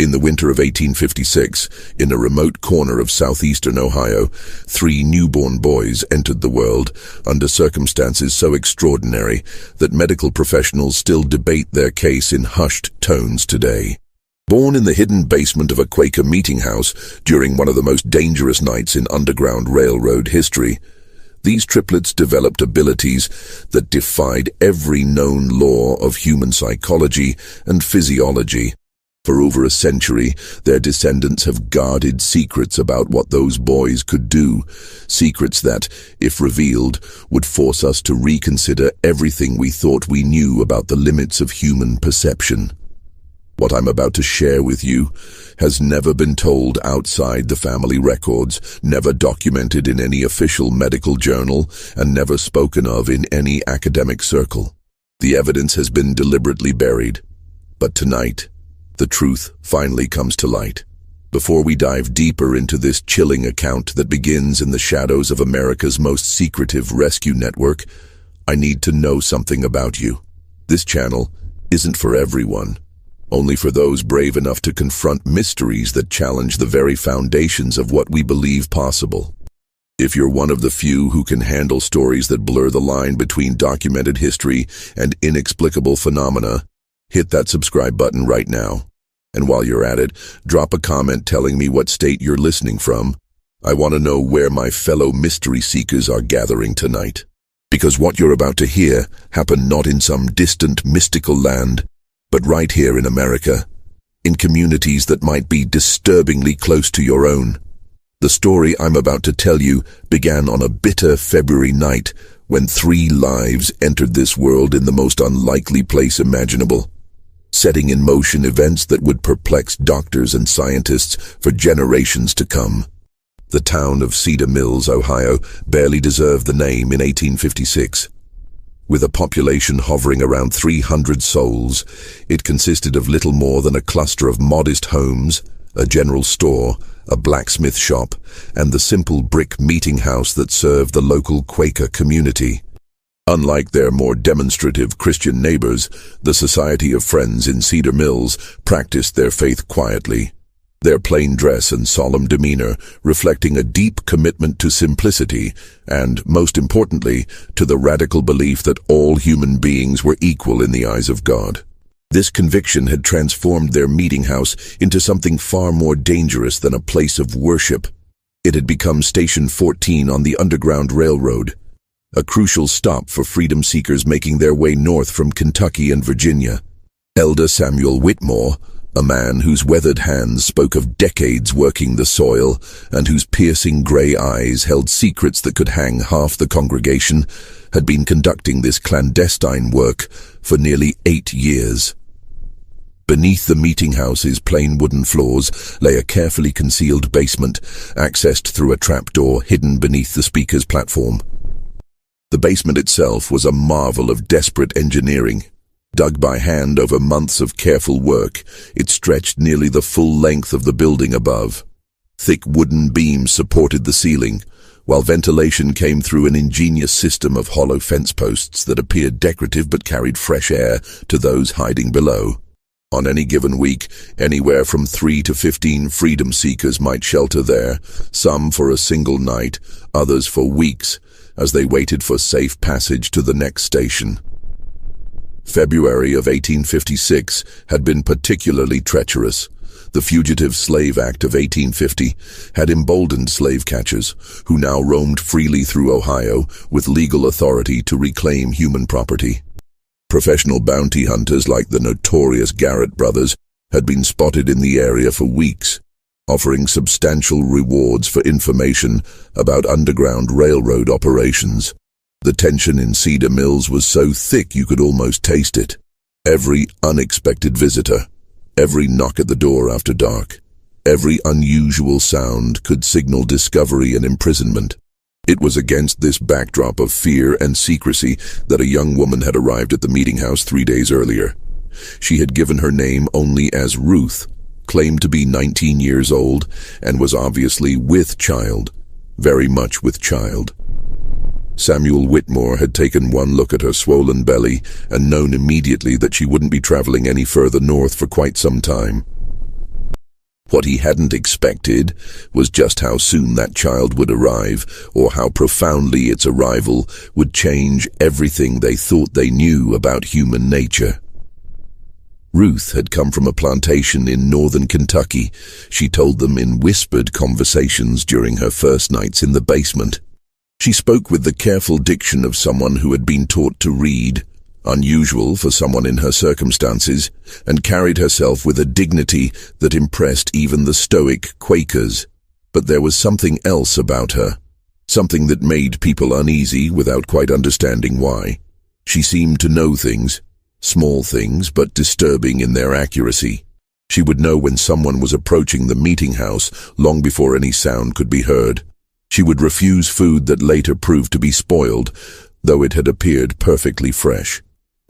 In the winter of 1856, in a remote corner of southeastern Ohio, 3 newborn boys entered the world under circumstances so extraordinary that medical professionals still debate their case in hushed tones today. Born in the hidden basement of a Quaker meeting house during one of the most dangerous nights in Underground Railroad history, these triplets developed abilities that defied every known law of human psychology and physiology. For over a century, their descendants have guarded secrets about what those boys could do, secrets that, if revealed, would force us to reconsider everything we thought we knew about the limits of human perception. What I'm about to share with you has never been told outside the family records, never documented in any official medical journal, and never spoken of in any academic circle. The evidence has been deliberately buried. But tonight, the truth finally comes to light. Before we dive deeper into this chilling account that begins in the shadows of America's most secretive rescue network, I need to know something about you. This channel isn't for everyone. Only for those brave enough to confront mysteries that challenge the very foundations of what we believe possible. If you're one of the few who can handle stories that blur the line between documented history and inexplicable phenomena, hit that subscribe button right now. And while you're at it, drop a comment telling me what state you're listening from. I want to know where my fellow mystery seekers are gathering tonight. Because what you're about to hear happened not in some distant mystical land, but right here in America, in communities that might be disturbingly close to your own. The story I'm about to tell you began on a bitter February night when 3 lives entered this world in the most unlikely place imaginable, setting in motion events that would perplex doctors and scientists for generations to come. The town of Cedar Mills, Ohio, barely deserved the name in 1856. With a population hovering around 300 souls, it consisted of little more than a cluster of modest homes, a general store, a blacksmith shop, and the simple brick meeting house that served the local Quaker community. Unlike their more demonstrative Christian neighbors, the Society of Friends in Cedar Mills practiced their faith quietly, their plain dress and solemn demeanor reflecting a deep commitment to simplicity and, most importantly, to the radical belief that all human beings were equal in the eyes of God. This conviction had transformed their meeting house into something far more dangerous than a place of worship. It had become Station 14 on the Underground Railroad, a crucial stop for freedom seekers making their way north from Kentucky and Virginia. Elder Samuel Whitmore, a man whose weathered hands spoke of decades working the soil and whose piercing gray eyes held secrets that could hang half the congregation, had been conducting this clandestine work for nearly 8 years. Beneath the meeting house's plain wooden floors lay a carefully concealed basement, accessed through a trapdoor hidden beneath the speaker's platform. The basement itself was a marvel of desperate engineering. Dug by hand over months of careful work, it stretched nearly the full length of the building above. Thick wooden beams supported the ceiling, while ventilation came through an ingenious system of hollow fence posts that appeared decorative but carried fresh air to those hiding below. On any given week, anywhere from 3 to 15 freedom seekers might shelter there, some for a single night, others for weeks, as they waited for safe passage to the next station. February of 1856 had been particularly treacherous. The Fugitive Slave Act of 1850 had emboldened slave catchers, who now roamed freely through Ohio with legal authority to reclaim human property. Professional bounty hunters like the notorious Garrett brothers had been spotted in the area for weeks, offering substantial rewards for information about Underground Railroad operations. The tension in Cedar Mills was so thick you could almost taste it. Every unexpected visitor, every knock at the door after dark, every unusual sound could signal discovery and imprisonment. It was against this backdrop of fear and secrecy that a young woman had arrived at the meeting house 3 days earlier. She had given her name only as Ruth, claimed to be 19 years old, and was obviously with child, very much with child. Samuel Whitmore had taken one look at her swollen belly and known immediately that she wouldn't be traveling any further north for quite some time. What he hadn't expected was just how soon that child would arrive, or how profoundly its arrival would change everything they thought they knew about human nature. Ruth had come from a plantation in northern Kentucky. She told them in whispered conversations during her first nights in the basement. She spoke with the careful diction of someone who had been taught to read, unusual for someone in her circumstances, and carried herself with a dignity that impressed even the stoic Quakers. But there was something else about her, something that made people uneasy without quite understanding why. She seemed to know things, small things but disturbing in their accuracy. She would know when someone was approaching the meeting house long before any sound could be heard. She would refuse food that later proved to be spoiled, though it had appeared perfectly fresh.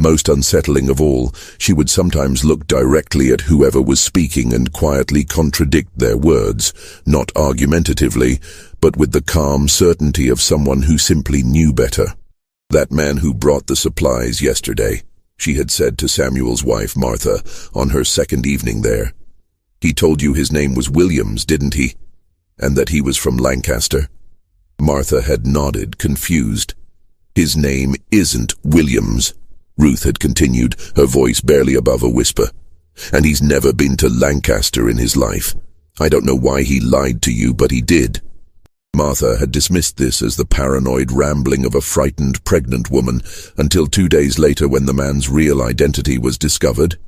Most unsettling of all, she would sometimes look directly at whoever was speaking and quietly contradict their words, not argumentatively, but with the calm certainty of someone who simply knew better. "That man who brought the supplies yesterday," she had said to Samuel's wife, Martha, on her second evening there. "He told you his name was Williams, didn't he? And that he was from Lancaster?" Martha had nodded, confused. "His name isn't Williams," Ruth had continued, her voice barely above a whisper. "And he's never been to Lancaster in his life. I don't know why he lied to you, but he did." Martha had dismissed this as the paranoid rambling of a frightened pregnant woman until 2 days later when the man's real identity was discovered.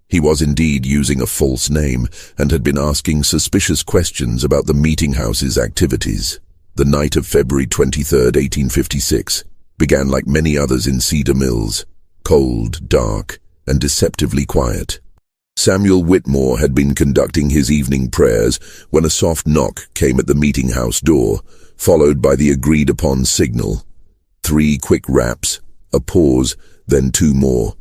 He was indeed using a false name and had been asking suspicious questions about the meeting house's activities. The night of February 23rd, 1856, began like many others in Cedar Mills. Cold, dark, and deceptively quiet. Samuel Whitmore had been conducting his evening prayers when a soft knock came at the meeting house door, followed by the agreed-upon signal. 3 quick raps, a pause, then 2 more.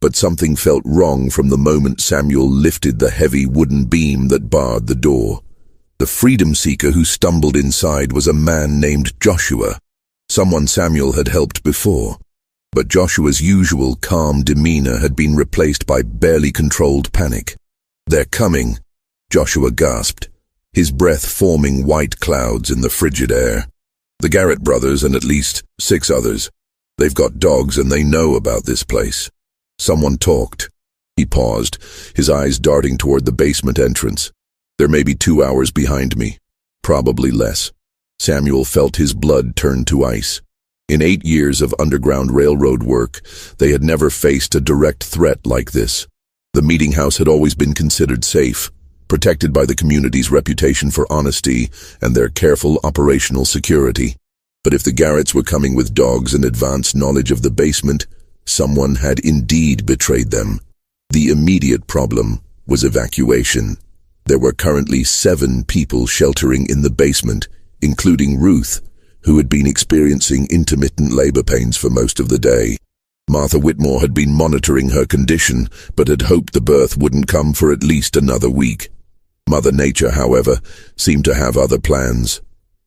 But something felt wrong from the moment Samuel lifted the heavy wooden beam that barred the door. The freedom seeker who stumbled inside was a man named Joshua, someone Samuel had helped before. But Joshua's usual calm demeanor had been replaced by barely controlled panic. "They're coming," Joshua gasped, his breath forming white clouds in the frigid air. "The Garrett brothers and at least 6 others. They've got dogs and they know about this place." Someone talked. He paused, his eyes darting toward the basement entrance. "They're maybe 2 hours behind me. Probably less." Samuel felt his blood turn to ice. In 8 years of Underground Railroad work, they had never faced a direct threat like this. The meeting house had always been considered safe, protected by the community's reputation for honesty and their careful operational security. But if the Garretts were coming with dogs and advanced knowledge of the basement, someone had indeed betrayed them. The immediate problem was evacuation. There were currently 7 people sheltering in the basement, including Ruth, who had been experiencing intermittent labor pains for most of the day. Martha Whitmore had been monitoring her condition, but had hoped the birth wouldn't come for at least another week. Mother Nature, however, seemed to have other plans.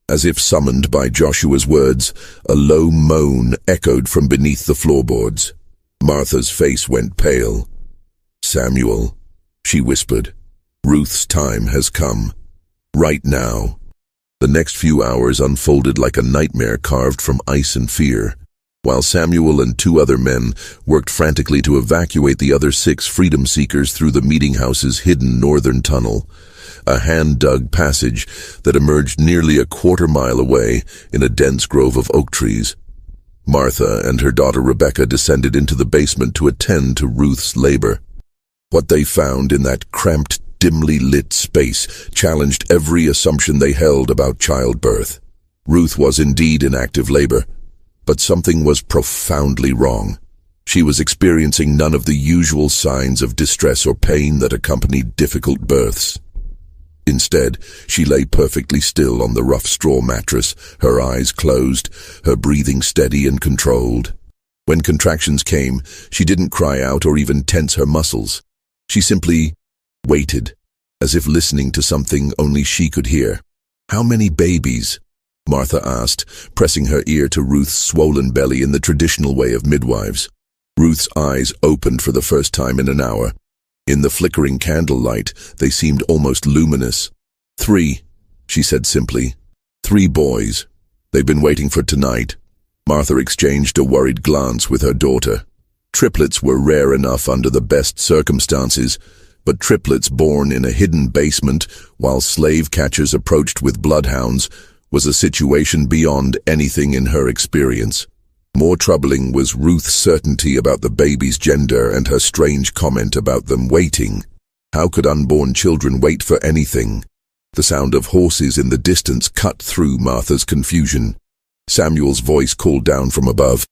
As if summoned by Joshua's words, a low moan echoed from beneath the floorboards. Martha's face went pale. "Samuel," she whispered, "Ruth's time has come. Right now." The next few hours unfolded like a nightmare carved from ice and fear. While Samuel and 2 other men worked frantically to evacuate the other 6 freedom seekers through the meeting house's hidden northern tunnel, a hand-dug passage that emerged nearly a quarter-mile away in a dense grove of oak trees. Martha and her daughter Rebecca descended into the basement to attend to Ruth's labor. What they found in that cramped, dimly lit space challenged every assumption they held about childbirth. Ruth was indeed in active labor, but something was profoundly wrong. She was experiencing none of the usual signs of distress or pain that accompanied difficult births. Instead, she lay perfectly still on the rough straw mattress, her eyes closed, her breathing steady and controlled. When contractions came, she didn't cry out or even tense her muscles. She simply waited, as if listening to something only she could hear. "How many babies?" Martha asked, pressing her ear to Ruth's swollen belly in the traditional way of midwives. Ruth's eyes opened for the first time in an hour. In the flickering candlelight, they seemed almost luminous. 3, she said simply. 3 boys. They've been waiting for tonight. Martha exchanged a worried glance with her daughter. Triplets were rare enough under the best circumstances, but triplets born in a hidden basement while slave catchers approached with bloodhounds was a situation beyond anything in her experience. More troubling was Ruth's certainty about the baby's gender and her strange comment about them waiting. How could unborn children wait for anything? The sound of horses in the distance cut through Martha's confusion. Samuel's voice called down from above.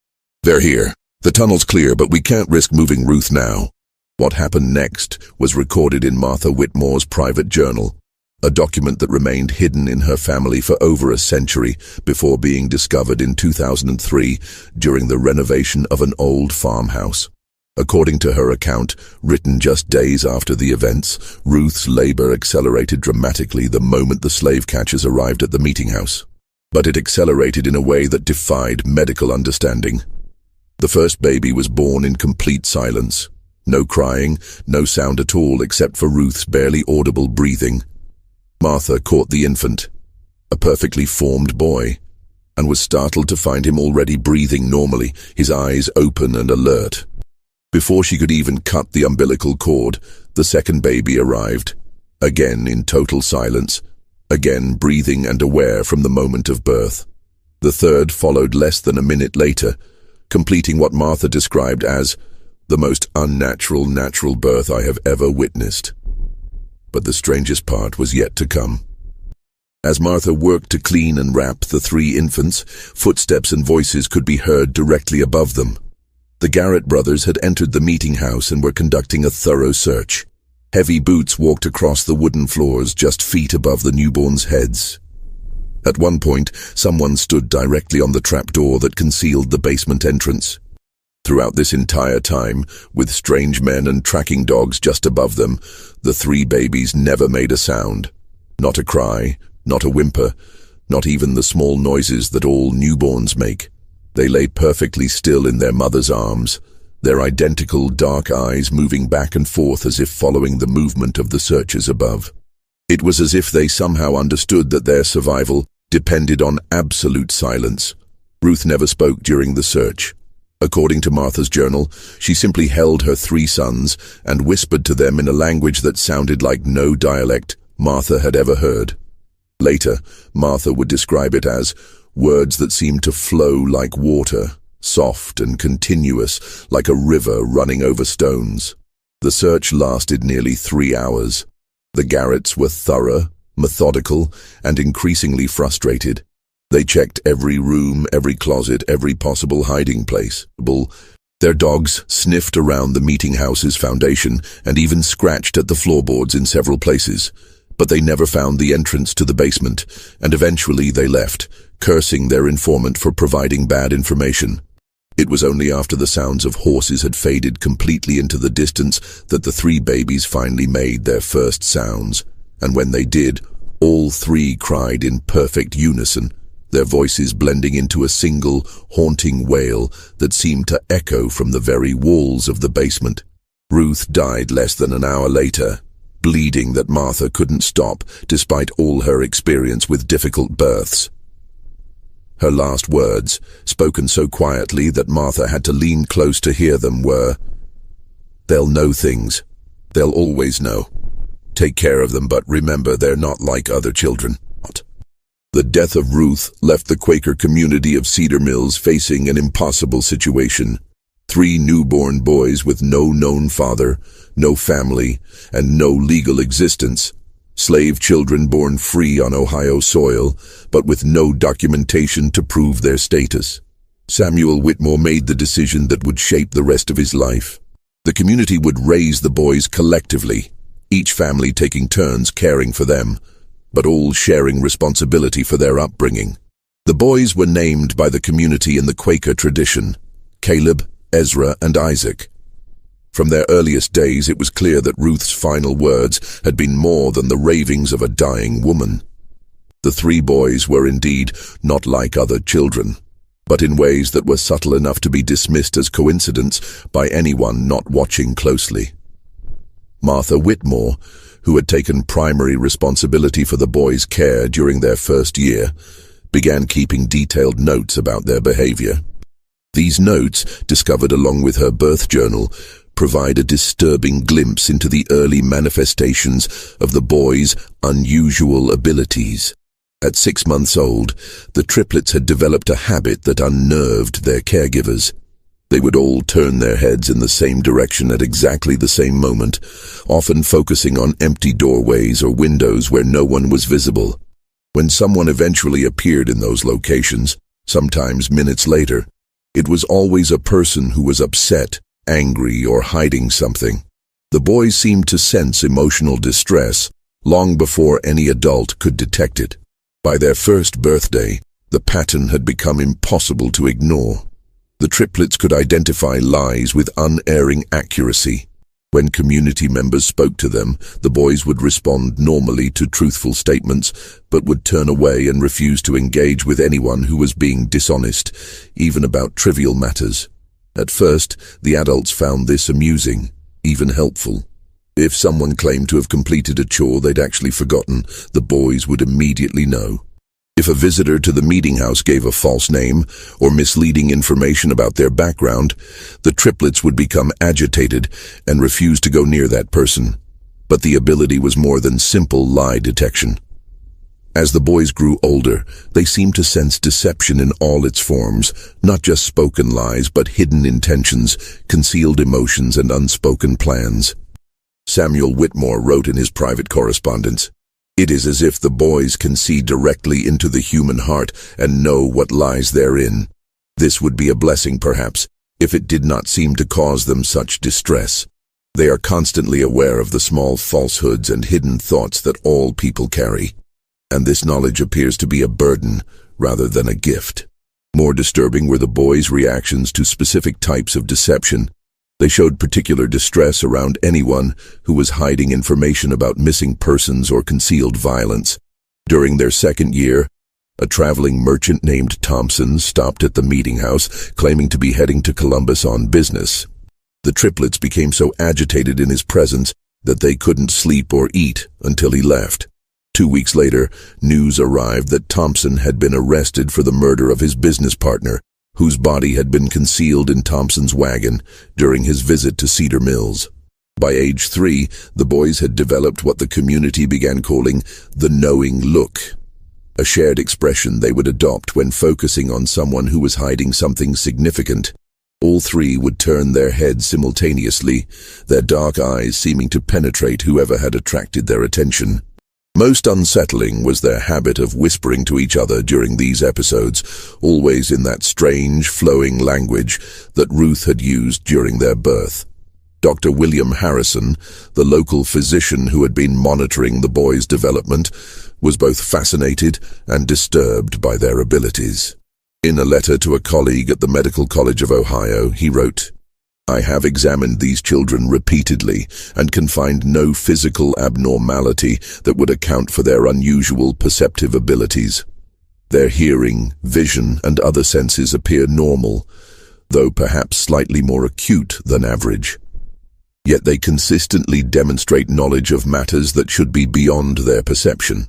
"They're here. The tunnel's clear, but we can't risk moving Ruth now." What happened next was recorded in Martha Whitmore's private journal, a document that remained hidden in her family for over a century before being discovered in 2003 during the renovation of an old farmhouse. According to her account, written just days after the events, Ruth's labor accelerated dramatically the moment the slave catchers arrived at the meeting house. But it accelerated in a way that defied medical understanding. The first baby was born in complete silence. No crying, no sound at all except for Ruth's barely audible breathing. Martha caught the infant, a perfectly formed boy, and was startled to find him already breathing normally, his eyes open and alert. Before she could even cut the umbilical cord, the second baby arrived, again in total silence, again breathing and aware from the moment of birth. The third followed less than a minute later, completing what Martha described as the most unnatural natural birth I have ever witnessed. But the strangest part was yet to come. As Martha worked to clean and wrap the 3 infants, footsteps and voices could be heard directly above them. The Garrett brothers had entered the meeting house and were conducting a thorough search. Heavy boots walked across the wooden floors just feet above the newborns' heads. At one point, someone stood directly on the trapdoor that concealed the basement entrance. Throughout this entire time, with strange men and tracking dogs just above them, the 3 babies never made a sound. Not a cry, not a whimper, not even the small noises that all newborns make. They lay perfectly still in their mother's arms, their identical dark eyes moving back and forth as if following the movement of the searchers above. It was as if they somehow understood that their survival depended on absolute silence. Ruth never spoke during the search. According to Martha's journal, she simply held her 3 sons and whispered to them in a language that sounded like no dialect Martha had ever heard. Later, Martha would describe it as words that seemed to flow like water, soft and continuous, like a river running over stones. The search lasted nearly 3 hours. The Garretts were thorough, methodical, and increasingly frustrated. They checked every room, every closet, every possible hiding place. Their dogs sniffed around the meeting house's foundation and even scratched at the floorboards in several places. But they never found the entrance to the basement, and eventually they left, cursing their informant for providing bad information. It was only after the sounds of horses had faded completely into the distance that the 3 babies finally made their first sounds. And when they did, all 3 cried in perfect unison, their voices blending into a single, haunting wail that seemed to echo from the very walls of the basement. Ruth died less than an hour later, bleeding that Martha couldn't stop despite all her experience with difficult births. Her last words, spoken so quietly that Martha had to lean close to hear them, were, "They'll know things. They'll always know. Take care of them, but remember they're not like other children." The death of Ruth left the Quaker community of Cedar Mills facing an impossible situation. 3 newborn boys with no known father, no family, and no legal existence. Slave children born free on Ohio soil, but with no documentation to prove their status. Samuel Whitmore made the decision that would shape the rest of his life. The community would raise the boys collectively, each family taking turns caring for them, but all sharing responsibility for their upbringing. The boys were named by the community in the Quaker tradition: Caleb, Ezra, and Isaac. From their earliest days, it was clear that Ruth's final words had been more than the ravings of a dying woman. The 3 boys were indeed not like other children, but in ways that were subtle enough to be dismissed as coincidence by anyone not watching closely. Martha Whitmore, who had taken primary responsibility for the boys' care during their first year, began keeping detailed notes about their behavior. These notes, discovered along with her birth journal, provide a disturbing glimpse into the early manifestations of the boys' unusual abilities. At 6 months old, the triplets had developed a habit that unnerved their caregivers. They would all turn their heads in the same direction at exactly the same moment, often focusing on empty doorways or windows where no one was visible. When someone eventually appeared in those locations, sometimes minutes later, it was always a person who was upset, angry, or hiding something. The boys seemed to sense emotional distress long before any adult could detect it. By their first birthday, the pattern had become impossible to ignore. The triplets could identify lies with unerring accuracy. When community members spoke to them, the boys would respond normally to truthful statements, but would turn away and refuse to engage with anyone who was being dishonest, even about trivial matters. At first, the adults found this amusing, even helpful. If someone claimed to have completed a chore they'd actually forgotten, the boys would immediately know. If a visitor to the meeting house gave a false name or misleading information about their background, the triplets would become agitated and refuse to go near that person. But the ability was more than simple lie detection. As the boys grew older, they seemed to sense deception in all its forms, not just spoken lies, but hidden intentions, concealed emotions, and unspoken plans. Samuel Whitmore wrote in his private correspondence, "It is as if the boys can see directly into the human heart and know what lies therein. This would be a blessing, perhaps, if it did not seem to cause them such distress. They are constantly aware of the small falsehoods and hidden thoughts that all people carry, and this knowledge appears to be a burden rather than a gift." More disturbing were the boys' reactions to specific types of deception. They showed particular distress around anyone who was hiding information about missing persons or concealed violence. During their second year, a traveling merchant named Thompson stopped at the meeting house, claiming to be heading to Columbus on business. The triplets became so agitated in his presence that they couldn't sleep or eat until he left. 2 weeks later, news arrived that Thompson had been arrested for the murder of his business partner, whose body had been concealed in Thompson's wagon during his visit to Cedar Mills. By age 3, the boys had developed what the community began calling the knowing look, a shared expression they would adopt when focusing on someone who was hiding something significant. All 3 would turn their heads simultaneously, their dark eyes seeming to penetrate whoever had attracted their attention. Most unsettling was their habit of whispering to each other during these episodes, always in that strange, flowing language that Ruth had used during their birth. Dr. William Harrison, the local physician who had been monitoring the boys' development, was both fascinated and disturbed by their abilities. In a letter to a colleague at the Medical College of Ohio, he wrote, "I have examined these children repeatedly and can find no physical abnormality that would account for their unusual perceptive abilities. Their hearing, vision, and other senses appear normal, though perhaps slightly more acute than average. Yet they consistently demonstrate knowledge of matters that should be beyond their perception.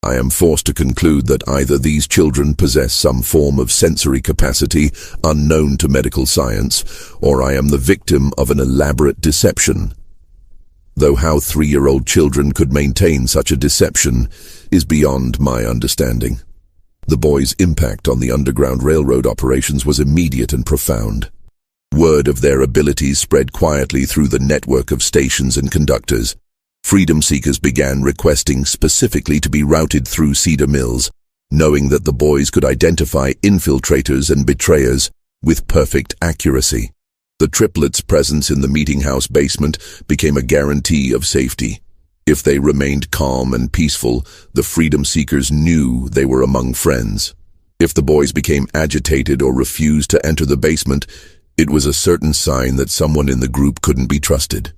I am forced to conclude that either these children possess some form of sensory capacity unknown to medical science, or I am the victim of an elaborate deception. Though how 3-year-old children could maintain such a deception is beyond my understanding." The boys' impact on the Underground Railroad operations was immediate and profound. Word of their abilities spread quietly through the network of stations and conductors. Freedom seekers began requesting specifically to be routed through Cedar Mills, knowing that the boys could identify infiltrators and betrayers with perfect accuracy. The triplets' presence in the meeting house basement became a guarantee of safety. If they remained calm and peaceful, the freedom seekers knew they were among friends. If the boys became agitated or refused to enter the basement, it was a certain sign that someone in the group couldn't be trusted.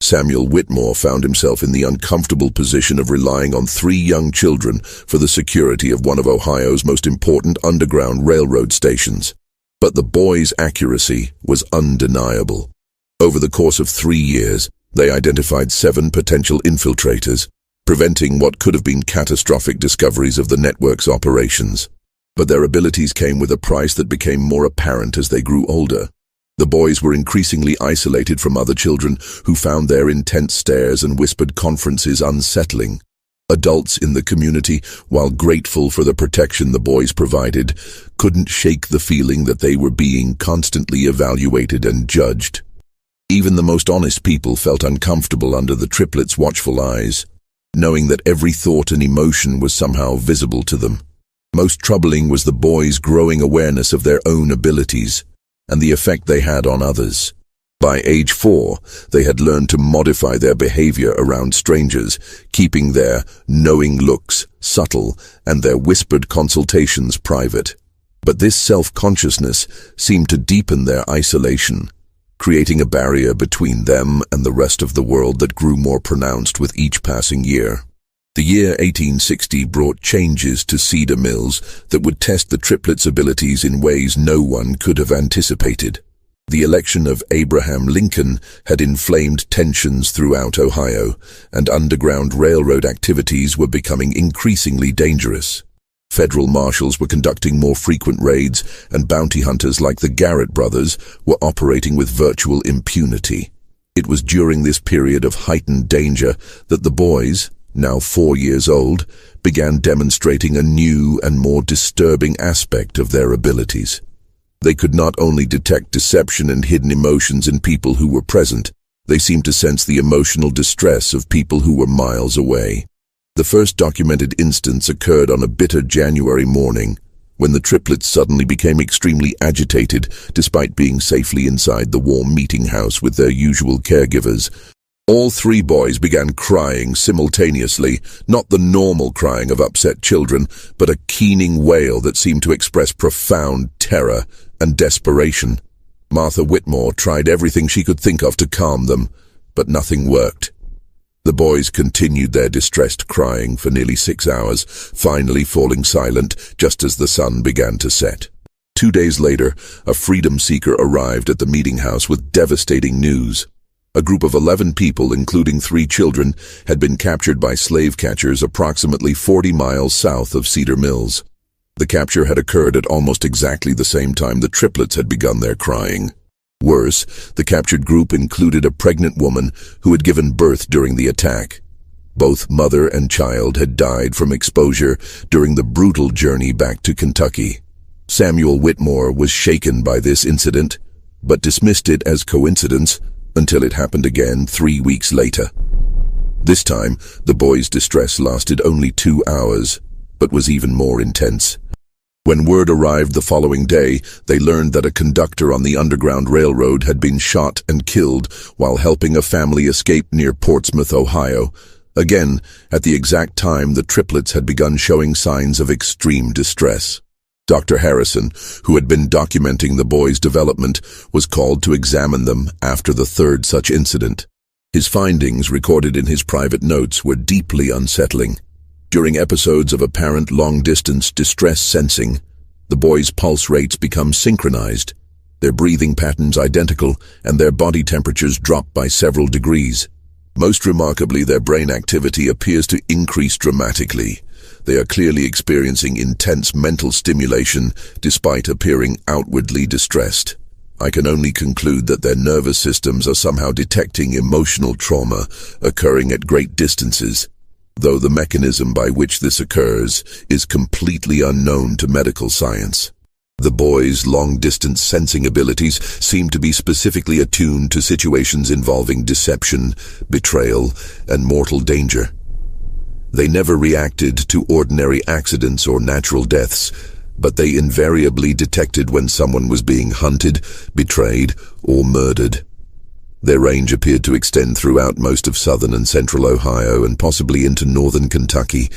Samuel Whitmore found himself in the uncomfortable position of relying on 3 young children for the security of one of Ohio's most important Underground Railroad stations. But the boys' accuracy was undeniable. Over the course of 3 years, They identified 7 potential infiltrators, preventing what could have been catastrophic discoveries of the network's operations. But their abilities came with a price that became more apparent as they grew older. The boys were increasingly isolated from other children who found their intense stares and whispered conferences unsettling. Adults in the community, while grateful for the protection the boys provided, couldn't shake the feeling that they were being constantly evaluated and judged. Even the most honest people felt uncomfortable under the triplets' watchful eyes, knowing that every thought and emotion was somehow visible to them. Most troubling was the boys' growing awareness of their own abilities and the effect they had on others. By age 4, they had learned to modify their behavior around strangers, keeping their knowing looks subtle and their whispered consultations private. But this self-consciousness seemed to deepen their isolation, creating a barrier between them and the rest of the world that grew more pronounced with each passing year. The year 1860 brought changes to Cedar Mills that would test the triplets' abilities in ways no one could have anticipated. The election of Abraham Lincoln had inflamed tensions throughout Ohio, and underground railroad activities were becoming increasingly dangerous. Federal marshals were conducting more frequent raids, and bounty hunters like the Garrett brothers were operating with virtual impunity. It was during this period of heightened danger that the boys, now 4 years old, began demonstrating a new and more disturbing aspect of their abilities. They could not only detect deception and hidden emotions in people who were present, they seemed to sense the emotional distress of people who were miles away. The first documented instance occurred on a bitter January morning, when the triplets suddenly became extremely agitated despite being safely inside the warm meeting house with their usual caregivers. All 3 boys began crying simultaneously, not the normal crying of upset children, but a keening wail that seemed to express profound terror and desperation. Martha Whitmore tried everything she could think of to calm them, but nothing worked. The boys continued their distressed crying for nearly 6 hours, finally falling silent just as the sun began to set. 2 days later, a freedom seeker arrived at the meeting house with devastating news. A group of 11 people, including 3 children, had been captured by slave catchers approximately 40 miles south of Cedar Mills. The capture had occurred at almost exactly the same time the triplets had begun their crying. Worse, the captured group included a pregnant woman who had given birth during the attack. Both mother and child had died from exposure during the brutal journey back to Kentucky. Samuel Whitmore was shaken by this incident, but dismissed it as coincidence until it happened again 3 weeks later. This time, the boys' distress lasted only 2 hours, but was even more intense. When word arrived the following day, they learned that a conductor on the Underground Railroad had been shot and killed while helping a family escape near Portsmouth, Ohio. Again, at the exact time the triplets had begun showing signs of extreme distress. Dr. Harrison, who had been documenting the boys' development, was called to examine them after the 3rd such incident. His findings, recorded in his private notes, were deeply unsettling. During episodes of apparent long-distance distress sensing, the boys' pulse rates become synchronized, their breathing patterns identical, and their body temperatures drop by several degrees. Most remarkably, their brain activity appears to increase dramatically. They are clearly experiencing intense mental stimulation despite appearing outwardly distressed. I can only conclude that their nervous systems are somehow detecting emotional trauma occurring at great distances, though the mechanism by which this occurs is completely unknown to medical science. The boys' long-distance sensing abilities seem to be specifically attuned to situations involving deception, betrayal, and mortal danger. They never reacted to ordinary accidents or natural deaths, but they invariably detected when someone was being hunted, betrayed, or murdered. Their range appeared to extend throughout most of southern and central Ohio and possibly into northern Kentucky.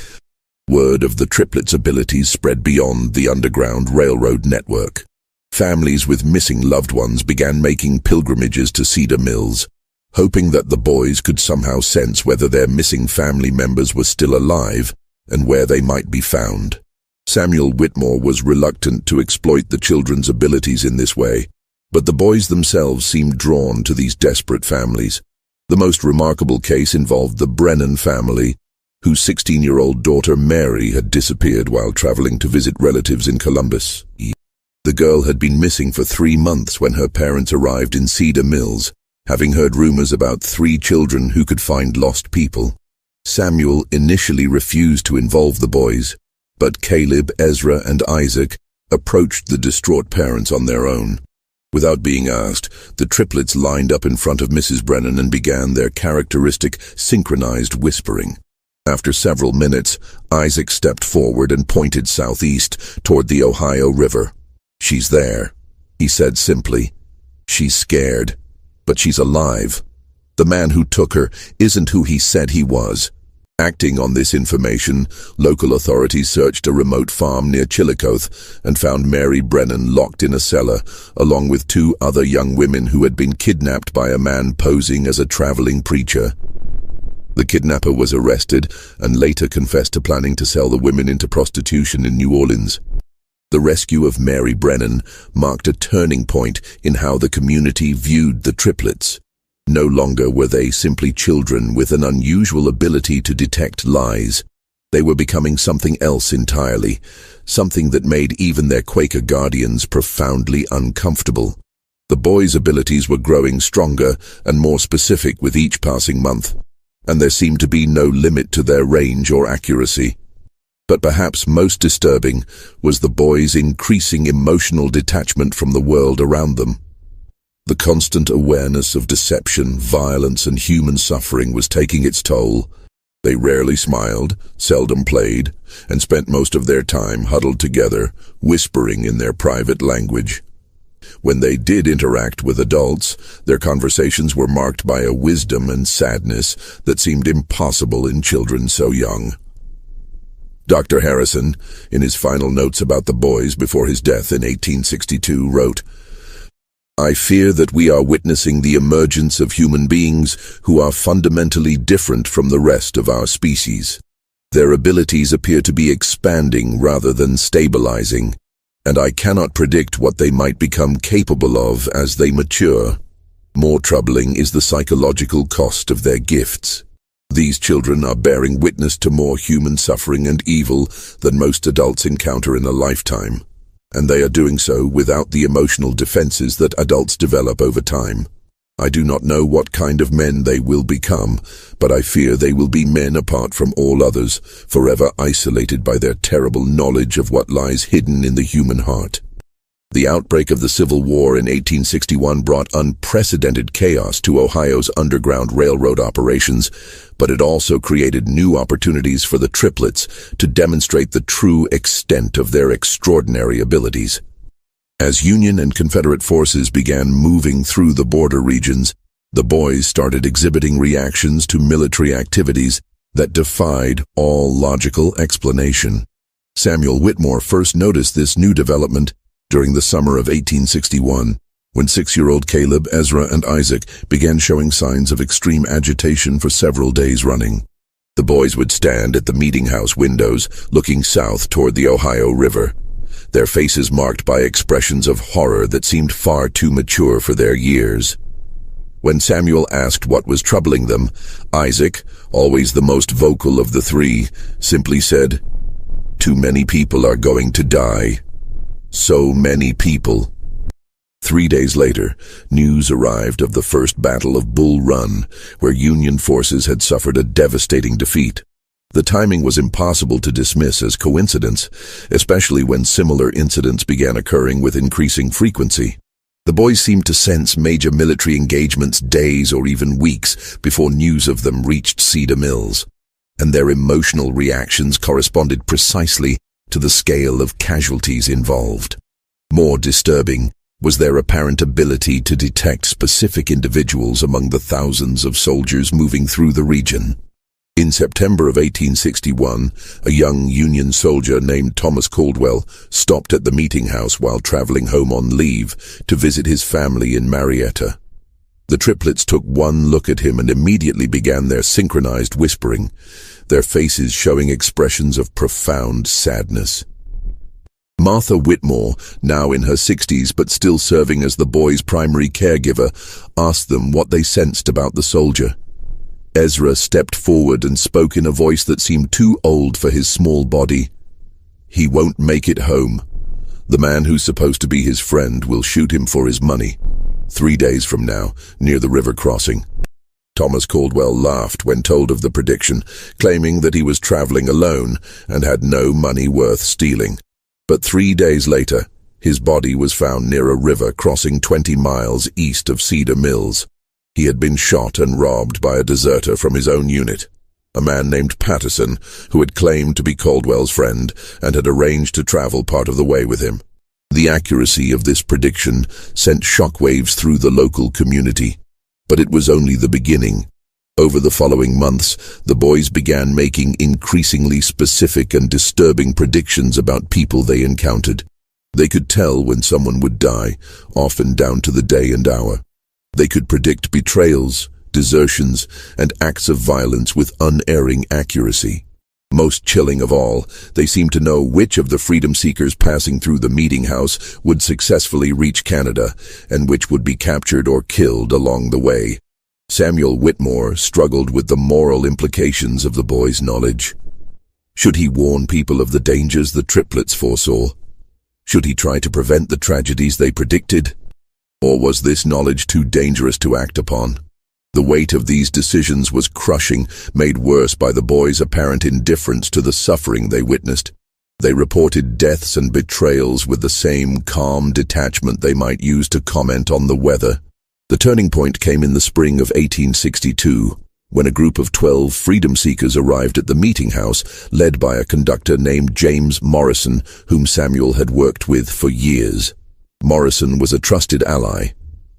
Word of the triplets' abilities spread beyond the Underground Railroad network. Families with missing loved ones began making pilgrimages to Cedar Mills, hoping that the boys could somehow sense whether their missing family members were still alive and where they might be found. Samuel Whitmore was reluctant to exploit the children's abilities in this way, but the boys themselves seemed drawn to these desperate families. The most remarkable case involved the Brennan family, whose 16-year-old daughter Mary had disappeared while traveling to visit relatives in Columbus. The girl had been missing for 3 months when her parents arrived in Cedar Mills, having heard rumors about 3 children who could find lost people. Samuel initially refused to involve the boys, but Caleb, Ezra, and Isaac approached the distraught parents on their own. Without being asked, the triplets lined up in front of Mrs. Brennan and began their characteristic synchronized whispering. After several minutes, Isaac stepped forward and pointed southeast toward the Ohio River. "She's there," he said simply. "She's scared, but she's alive. The man who took her isn't who he said he was." Acting on this information, local authorities searched a remote farm near Chillicothe and found Mary Brennan locked in a cellar, along with 2 other young women who had been kidnapped by a man posing as a traveling preacher. The kidnapper was arrested and later confessed to planning to sell the women into prostitution in New Orleans. The rescue of Mary Brennan marked a turning point in how the community viewed the triplets. No longer were they simply children with an unusual ability to detect lies. They were becoming something else entirely, something that made even their Quaker guardians profoundly uncomfortable. The boys' abilities were growing stronger and more specific with each passing month, and there seemed to be no limit to their range or accuracy. But perhaps most disturbing was the boys' increasing emotional detachment from the world around them. The constant awareness of deception, violence, and human suffering was taking its toll. They rarely smiled, seldom played, and spent most of their time huddled together, whispering in their private language. When they did interact with adults, their conversations were marked by a wisdom and sadness that seemed impossible in children so young. Dr. Harrison, in his final notes about the boys before his death in 1862, wrote, "I fear that we are witnessing the emergence of human beings who are fundamentally different from the rest of our species. Their abilities appear to be expanding rather than stabilizing, and I cannot predict what they might become capable of as they mature. More troubling is the psychological cost of their gifts. These children are bearing witness to more human suffering and evil than most adults encounter in a lifetime, and they are doing so without the emotional defenses that adults develop over time. I do not know what kind of men they will become, but I fear they will be men apart from all others, forever isolated by their terrible knowledge of what lies hidden in the human heart." The outbreak of the Civil War in 1861 brought unprecedented chaos to Ohio's Underground Railroad operations, but it also created new opportunities for the triplets to demonstrate the true extent of their extraordinary abilities. As Union and Confederate forces began moving through the border regions, the boys started exhibiting reactions to military activities that defied all logical explanation. Samuel Whitmore first noticed this new development during the summer of 1861, when 6-year-old Caleb, Ezra, and Isaac began showing signs of extreme agitation for several days running. The boys would stand at the meeting house windows, looking south toward the Ohio River, their faces marked by expressions of horror that seemed far too mature for their years. When Samuel asked what was troubling them, Isaac, always the most vocal of the 3, simply said, "Too many people are going to die. So many people." 3 days later, news arrived of the First Battle of Bull Run, where Union forces had suffered a devastating defeat. The timing was impossible to dismiss as coincidence, especially when similar incidents began occurring with increasing frequency. The boys seemed to sense major military engagements days or even weeks before news of them reached Cedar Mills, and their emotional reactions corresponded precisely to the scale of casualties involved. More disturbing was their apparent ability to detect specific individuals among the thousands of soldiers moving through the region. In September of 1861, a young Union soldier named Thomas Caldwell stopped at the meeting house while traveling home on leave to visit his family in Marietta. The triplets took one look at him and immediately began their synchronized whispering, their faces showing expressions of profound sadness. Martha Whitmore, now in her 60s but still serving as the boys' primary caregiver, asked them what they sensed about the soldier. Ezra stepped forward and spoke in a voice that seemed too old for his small body. "He won't make it home. The man who's supposed to be his friend will shoot him for his money. 3 days from now, near the river crossing." Thomas Caldwell laughed when told of the prediction, claiming that he was traveling alone and had no money worth stealing. But 3 days later, his body was found near a river crossing 20 miles east of Cedar Mills. He had been shot and robbed by a deserter from his own unit, a man named Patterson, who had claimed to be Caldwell's friend and had arranged to travel part of the way with him. The accuracy of this prediction sent shockwaves through the local community, but it was only the beginning. Over the following months, the boys began making increasingly specific and disturbing predictions about people they encountered. They could tell when someone would die, often down to the day and hour. They could predict betrayals, desertions, and acts of violence with unerring accuracy. Most chilling of all, they seemed to know which of the freedom seekers passing through the meeting house would successfully reach Canada, and which would be captured or killed along the way. Samuel Whitmore struggled with the moral implications of the boys' knowledge. Should he warn people of the dangers the triplets foresaw? Should he try to prevent the tragedies they predicted? Or was this knowledge too dangerous to act upon? The weight of these decisions was crushing, made worse by the boys' apparent indifference to the suffering they witnessed. They reported deaths and betrayals with the same calm detachment they might use to comment on the weather. The turning point came in the spring of 1862, when a group of 12 freedom seekers arrived at the meeting house, led by a conductor named James Morrison, whom Samuel had worked with for years. Morrison was a trusted ally,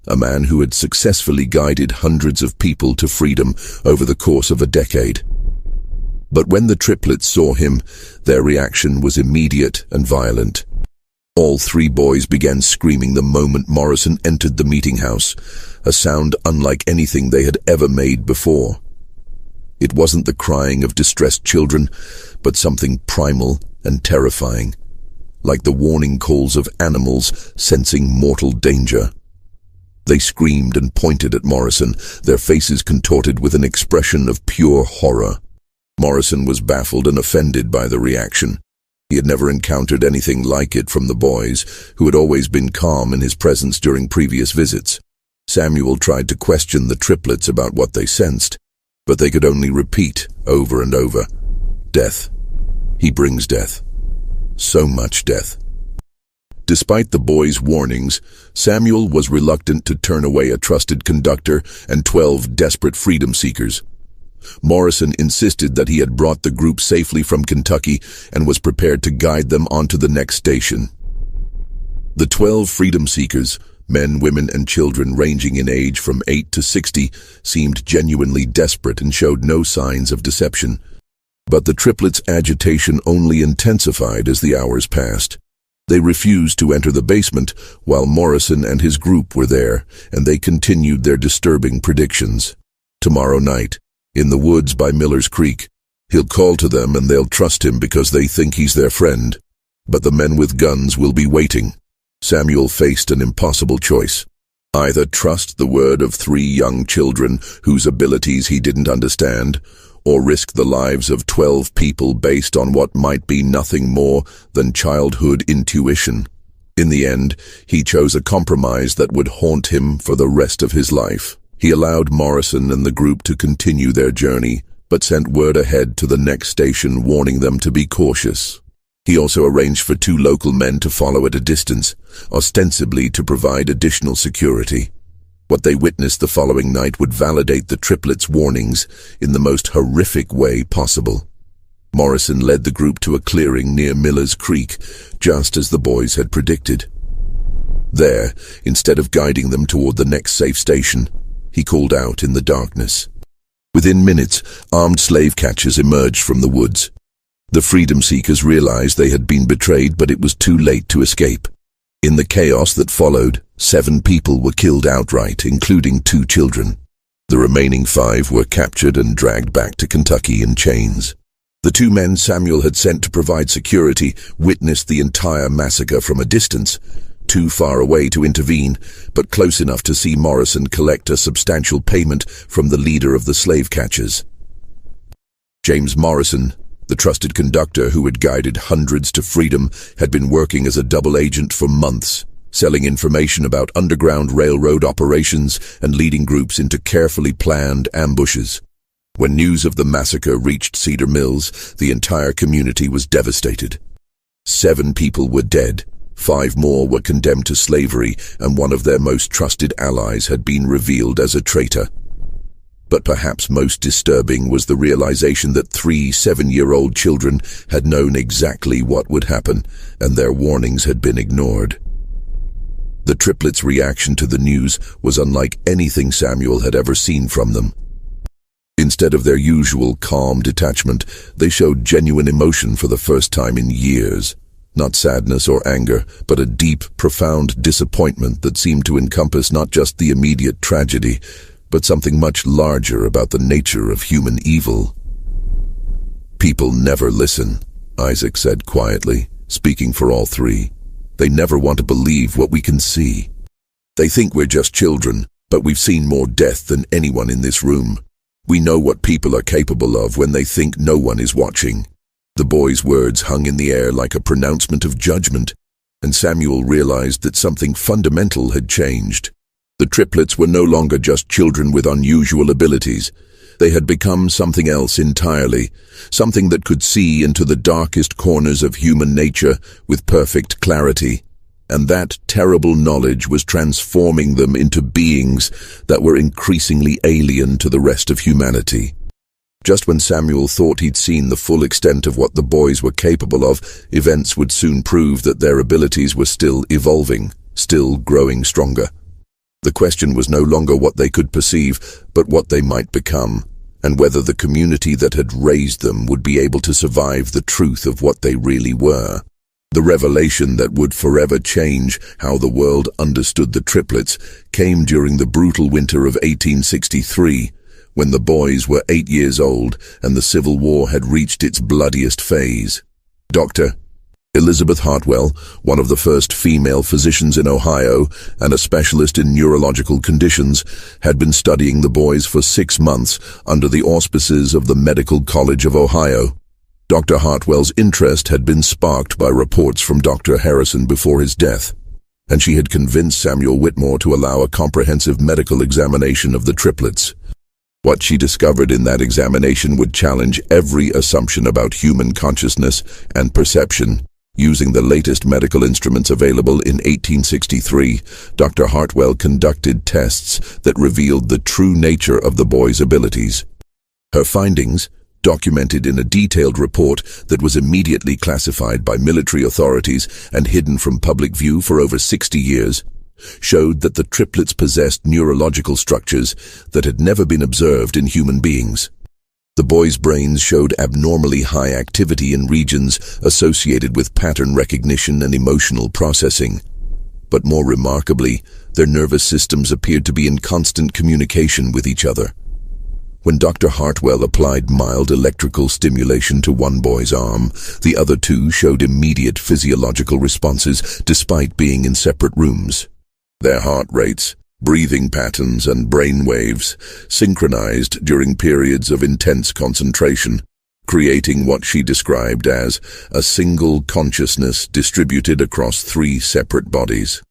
a man who had successfully guided hundreds of people to freedom over the course of a decade. But when the triplets saw him, their reaction was immediate and violent. All 3 boys began screaming the moment Morrison entered the meeting house, a sound unlike anything they had ever made before. It wasn't the crying of distressed children, but something primal and terrifying, like the warning calls of animals sensing mortal danger. They screamed and pointed at Morrison, their faces contorted with an expression of pure horror. Morrison was baffled and offended by the reaction. He had never encountered anything like it from the boys, who had always been calm in his presence during previous visits. Samuel tried to question the triplets about what they sensed, but they could only repeat over and over, "Death. He brings death. So much death." Despite the boys' warnings, Samuel was reluctant to turn away a trusted conductor and 12 desperate freedom seekers. Morrison insisted that he had brought the group safely from Kentucky and was prepared to guide them onto the next station. The 12 freedom seekers, men, women, and children ranging in age from 8 to 60, seemed genuinely desperate and showed no signs of deception. But the triplets' agitation only intensified as the hours passed. They refused to enter the basement while Morrison and his group were there, and they continued their disturbing predictions. "Tomorrow night, in the woods by Miller's Creek, he'll call to them and they'll trust him because they think he's their friend. But the men with guns will be waiting." Samuel faced an impossible choice. Either trust the word of 3 young children whose abilities he didn't understand, or risk the lives of 12 people based on what might be nothing more than childhood intuition. In the end, he chose a compromise that would haunt him for the rest of his life. He allowed Morrison and the group to continue their journey, but sent word ahead to the next station warning them to be cautious. He also arranged for 2 local men to follow at a distance, ostensibly to provide additional security. What they witnessed the following night would validate the triplets' warnings in the most horrific way possible. Morrison led the group to a clearing near Miller's Creek, just as the boys had predicted. There, instead of guiding them toward the next safe station, he called out in the darkness. Within minutes, armed slave catchers emerged from the woods. The freedom seekers realized they had been betrayed, but it was too late to escape. In the chaos that followed, 7 people were killed outright, including 2 children. The remaining 5 were captured and dragged back to Kentucky in chains. The two men Samuel had sent to provide security witnessed the entire massacre from a distance, too far away to intervene, but close enough to see Morrison collect a substantial payment from the leader of the slave catchers. James Morrison, the trusted conductor who had guided hundreds to freedom, had been working as a double agent for months, selling information about underground railroad operations and leading groups into carefully planned ambushes. When news of the massacre reached Cedar Mills, the entire community was devastated. 7 people were dead, 5 more were condemned to slavery, and one of their most trusted allies had been revealed as a traitor. But perhaps most disturbing was the realization that 3 7-year-old children had known exactly what would happen, and their warnings had been ignored. The triplets' reaction to the news was unlike anything Samuel had ever seen from them. Instead of their usual calm detachment, they showed genuine emotion for the first time in years. Not sadness or anger, but a deep, profound disappointment that seemed to encompass not just the immediate tragedy, but something much larger about the nature of human evil. "People never listen," Isaac said quietly, speaking for all 3. "They never want to believe what we can see. They think we're just children, but we've seen more death than anyone in this room. We know what people are capable of when they think no one is watching." The boy's words hung in the air like a pronouncement of judgment, and Samuel realized that something fundamental had changed. The triplets were no longer just children with unusual abilities. They had become something else entirely, something that could see into the darkest corners of human nature with perfect clarity. And that terrible knowledge was transforming them into beings that were increasingly alien to the rest of humanity. Just when Samuel thought he'd seen the full extent of what the boys were capable of, events would soon prove that their abilities were still evolving, still growing stronger. The question was no longer what they could perceive, but what they might become, and whether the community that had raised them would be able to survive the truth of what they really were. The revelation that would forever change how the world understood the triplets came during the brutal winter of 1863, when the boys were 8 years old and the Civil War had reached its bloodiest phase. Dr. Elizabeth Hartwell, one of the first female physicians in Ohio and a specialist in neurological conditions, had been studying the boys for 6 months under the auspices of the Medical College of Ohio. Dr. Hartwell's interest had been sparked by reports from Dr. Harrison before his death, and she had convinced Samuel Whitmore to allow a comprehensive medical examination of the triplets. What she discovered in that examination would challenge every assumption about human consciousness and perception. Using the latest medical instruments available in 1863, Dr. Hartwell conducted tests that revealed the true nature of the boys' abilities. Her findings, documented in a detailed report that was immediately classified by military authorities and hidden from public view for over 60 years, showed that the triplets possessed neurological structures that had never been observed in human beings. The boys' brains showed abnormally high activity in regions associated with pattern recognition and emotional processing. But more remarkably, their nervous systems appeared to be in constant communication with each other. When Dr. Hartwell applied mild electrical stimulation to one boy's arm, the other 2 showed immediate physiological responses despite being in separate rooms. Their heart rates, breathing patterns, and brain waves synchronized during periods of intense concentration, creating what she described as a single consciousness distributed across 3 separate bodies.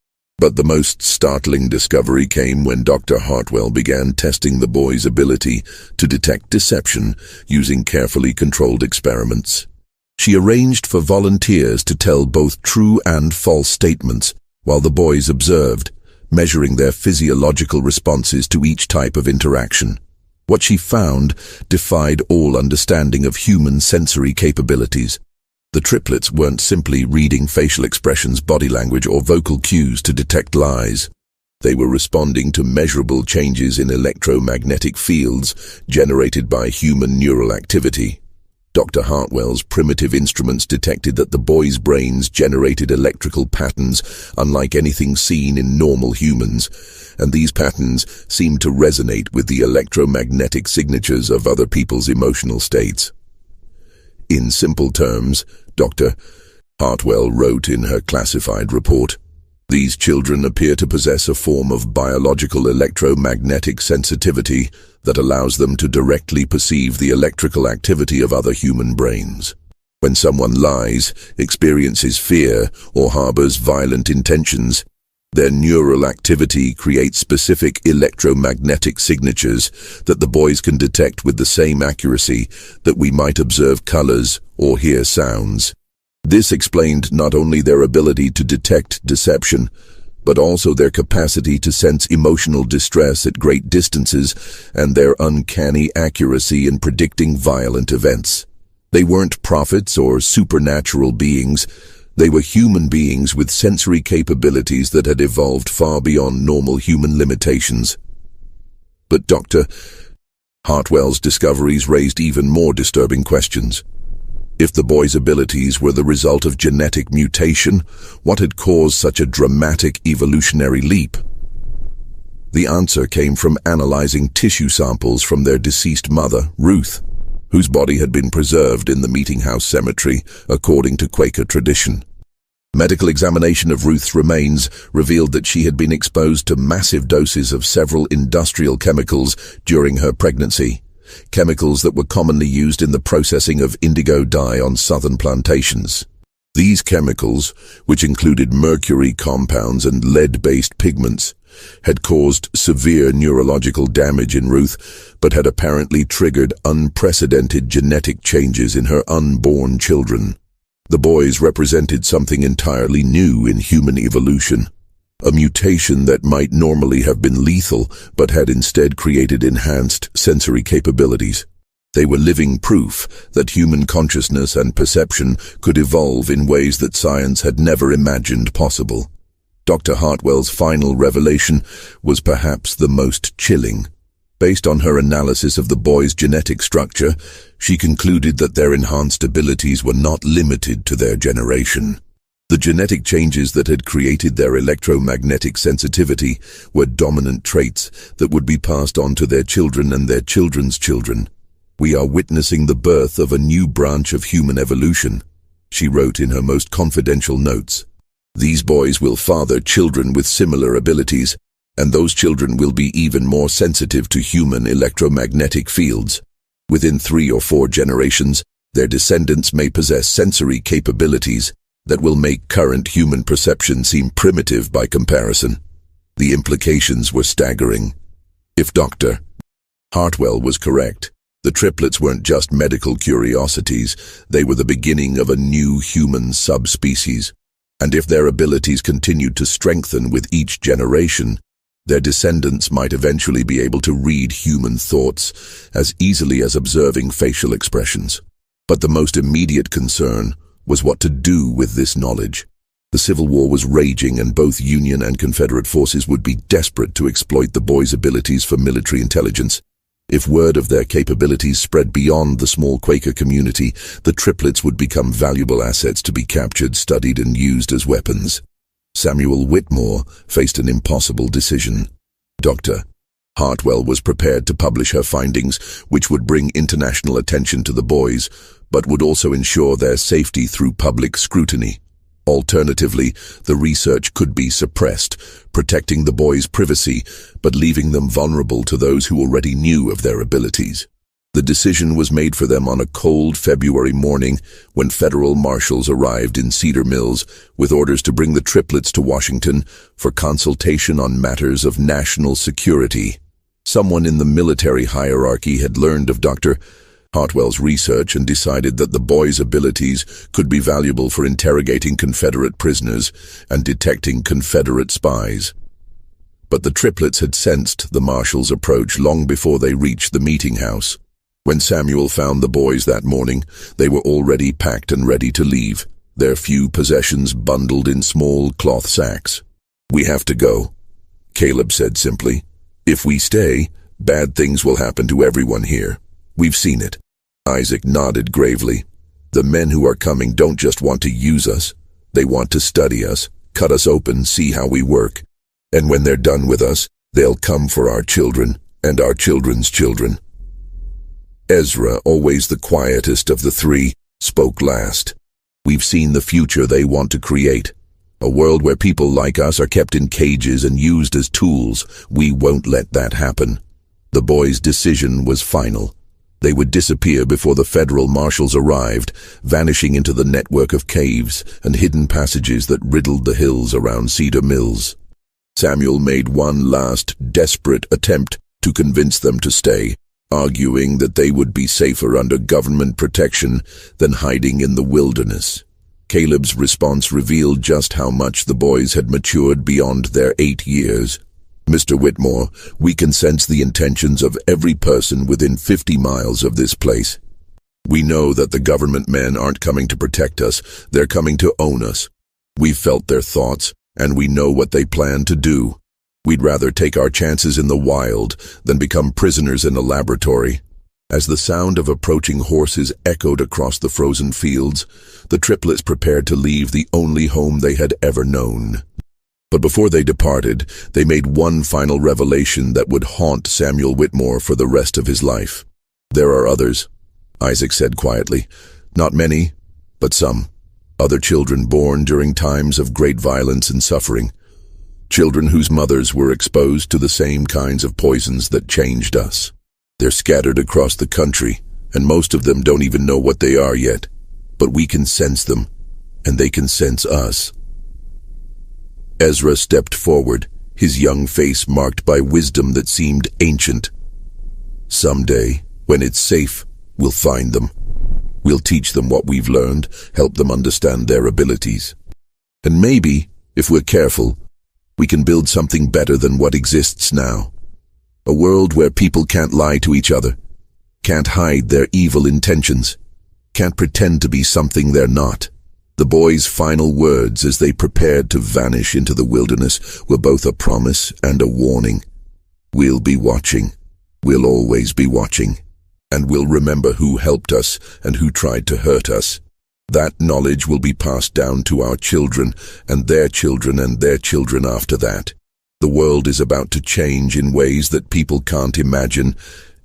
But the most startling discovery came when Dr. Hartwell began testing the boys' ability to detect deception using carefully controlled experiments. She arranged for volunteers to tell both true and false statements while the boys observed, measuring their physiological responses to each type of interaction. What she found defied all understanding of human sensory capabilities. The triplets weren't simply reading facial expressions, body language, or vocal cues to detect lies. They were responding to measurable changes in electromagnetic fields generated by human neural activity. Dr. Hartwell's primitive instruments detected that the boys' brains generated electrical patterns unlike anything seen in normal humans, and these patterns seemed to resonate with the electromagnetic signatures of other people's emotional states. In simple terms, Dr. Hartwell wrote in her classified report, these children appear to possess a form of biological electromagnetic sensitivity that allows them to directly perceive the electrical activity of other human brains. When someone lies, experiences fear, or harbors violent intentions, their neural activity creates specific electromagnetic signatures that the boys can detect with the same accuracy that we might observe colors or hear sounds. This explained not only their ability to detect deception, but also their capacity to sense emotional distress at great distances and their uncanny accuracy in predicting violent events. They weren't prophets or supernatural beings. They were human beings with sensory capabilities that had evolved far beyond normal human limitations. But Dr. Hartwell's discoveries raised even more disturbing questions. If the boys' abilities were the result of genetic mutation, what had caused such a dramatic evolutionary leap? The answer came from analyzing tissue samples from their deceased mother, Ruth, whose body had been preserved in the Meeting House Cemetery, according to Quaker tradition. Medical examination of Ruth's remains revealed that she had been exposed to massive doses of several industrial chemicals during her pregnancy, chemicals that were commonly used in the processing of indigo dye on southern plantations. These chemicals, which included mercury compounds and lead-based pigments, had caused severe neurological damage in Ruth, but had apparently triggered unprecedented genetic changes in her unborn children. The boys represented something entirely new in human evolution, a mutation that might normally have been lethal, but had instead created enhanced sensory capabilities. They were living proof that human consciousness and perception could evolve in ways that science had never imagined possible. Dr. Hartwell's final revelation was perhaps the most chilling. Based on her analysis of the boys' genetic structure, she concluded that their enhanced abilities were not limited to their generation. The genetic changes that had created their electromagnetic sensitivity were dominant traits that would be passed on to their children and their children's children. We are witnessing the birth of a new branch of human evolution, she wrote in her most confidential notes. These boys will father children with similar abilities, and those children will be even more sensitive to human electromagnetic fields. Within 3 or 4 generations, their descendants may possess sensory capabilities that will make current human perception seem primitive by comparison. The implications were staggering. If Dr. Hartwell was correct, the triplets weren't just medical curiosities, they were the beginning of a new human subspecies. And if their abilities continued to strengthen with each generation, their descendants might eventually be able to read human thoughts as easily as observing facial expressions. But the most immediate concern was what to do with this knowledge. The Civil War was raging, and both Union and Confederate forces would be desperate to exploit the boys' abilities for military intelligence. If word of their capabilities spread beyond the small Quaker community, the triplets would become valuable assets to be captured, studied, and used as weapons. Samuel Whitmore faced an impossible decision. Dr. Hartwell was prepared to publish her findings, which would bring international attention to the boys, but would also ensure their safety through public scrutiny. Alternatively, the research could be suppressed, protecting the boys' privacy, but leaving them vulnerable to those who already knew of their abilities. The decision was made for them on a cold February morning when federal marshals arrived in Cedar Mills with orders to bring the triplets to Washington for consultation on matters of national security. Someone in the military hierarchy had learned of Dr. Hartwell's research and decided that the boys' abilities could be valuable for interrogating Confederate prisoners and detecting Confederate spies. But the triplets had sensed the marshal's approach long before they reached the meeting house. When Samuel found the boys that morning, they were already packed and ready to leave, their few possessions bundled in small cloth sacks. "We have to go," Caleb said simply. "If we stay, bad things will happen to everyone here. We've seen it." Isaac nodded gravely. "The men who are coming don't just want to use us. They want to study us, cut us open, see how we work. And when they're done with us, they'll come for our children and our children's children." Ezra, always the quietest of the three, spoke last. We've seen the future they want to create. A world where people like us are kept in cages and used as tools. We won't let that happen. The boys' decision was final. They would disappear before the federal marshals arrived, vanishing into the network of caves and hidden passages that riddled the hills around Cedar Mills. Samuel made one last, desperate attempt to convince them to stay, arguing that they would be safer under government protection than hiding in the wilderness. Caleb's response revealed just how much the boys had matured beyond their 8 years. Mr. Whitmore, we can sense the intentions of every person within 50 miles of this place. We know that the government men aren't coming to protect us, they're coming to own us. We've felt their thoughts, and we know what they plan to do. We'd rather take our chances in the wild than become prisoners in a laboratory. As the sound of approaching horses echoed across the frozen fields, the triplets prepared to leave the only home they had ever known. But before they departed, they made one final revelation that would haunt Samuel Whitmore for the rest of his life. "There are others," Isaac said quietly. "Not many, but some. Other children born during times of great violence and suffering. Children whose mothers were exposed to the same kinds of poisons that changed us. They're scattered across the country, and most of them don't even know what they are yet. But we can sense them, and they can sense us." Ezra stepped forward, his young face marked by wisdom that seemed ancient. "Someday, when it's safe, we'll find them. We'll teach them what we've learned, help them understand their abilities. And maybe, if we're careful, we can build something better than what exists now. A world where people can't lie to each other, can't hide their evil intentions, can't pretend to be something they're not." The boys' final words as they prepared to vanish into the wilderness were both a promise and a warning. "We'll be watching. We'll always be watching. And we'll remember who helped us and who tried to hurt us. That knowledge will be passed down to our children and their children and their children after that. The world is about to change in ways that people can't imagine,